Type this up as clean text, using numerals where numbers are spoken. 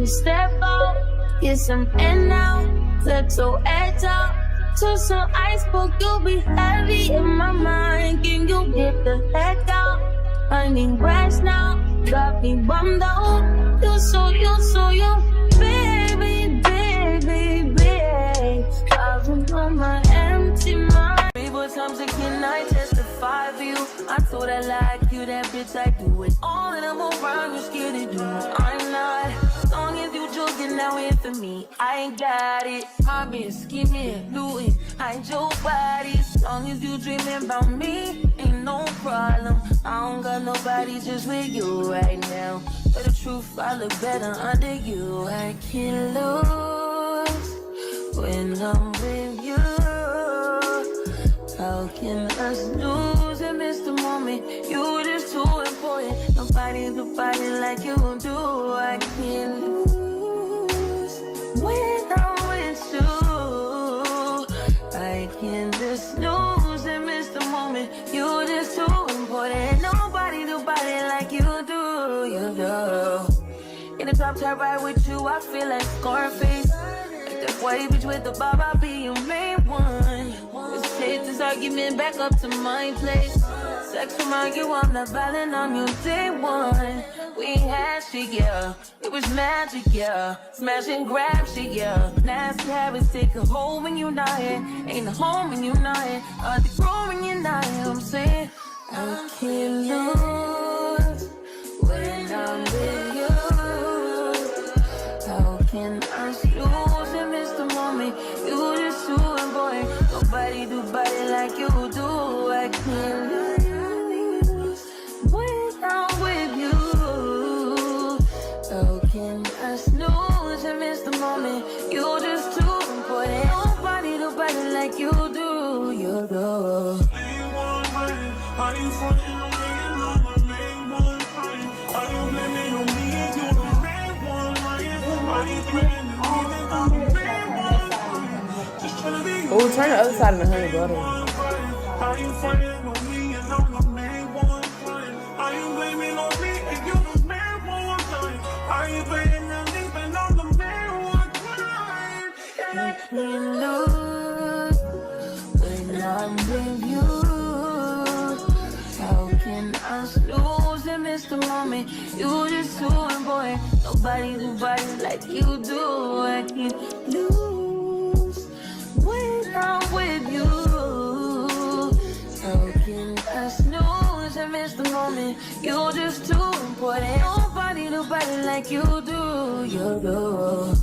step out, get some in now, let your edge out. To some iceberg, you'll be heavy in my mind. Can you get the heck out? I need rest now, got me bummed out. You so baby, baby, baby. I've been on my empty mind. But times again, I testify for you. I told I like you, that bitch, I do it. All that I'm around, you're scared to do. I'm not. As long as you joking, now in for me, I ain't got it. My bitch, scheming, looting, hide your body. As long as you dreaming about me, ain't no problem. I don't got nobody just with you right now. But the truth, I look better under you. I can't lose when I'm with you. How can us lose and miss the moment? You just too important. Nobody do body like you do. I can't lose when I'm with you. I can't just lose and miss the moment. You just too important. Nobody do body like you do. You do. In the top tier ride with you, I feel like Scarface. Like that white bitch with the bob, I'll be your main one. Let's take this argument back up to my place. Sex remind you I'm not violent on you day one. We had shit, yeah. It was magic, yeah. Smash and grab shit, yeah. Nasty habits take a hold when you're not here. Ain't a home when you're not here. Are they grown when you're not here? I'm saying I can't lose when I'm with you. How can I lose and miss the moment? You just too important. Nobody do body like you do. I can't lose when I'm with you. How can I snooze and miss the moment? You just too important. Nobody do body like you do. You do. Are you frontin' on me and I'm the main one? Are you blaming on me and you're the main one? Are you threatening me and I'm the main one? Just tryna be Oh, turn the other side of the honey butter. are you frontin' on me and I'm the main one? Are you blaming on me and you're the main one? Are you playing the leap and I'm the main one? I can't lose when I'm with you. How can I lose and miss the moment? You just too important. Nobody do body like you do. I can't lose when I'm with you. How can I snooze and miss the moment? You just too important. Nobody do body like you do. You do.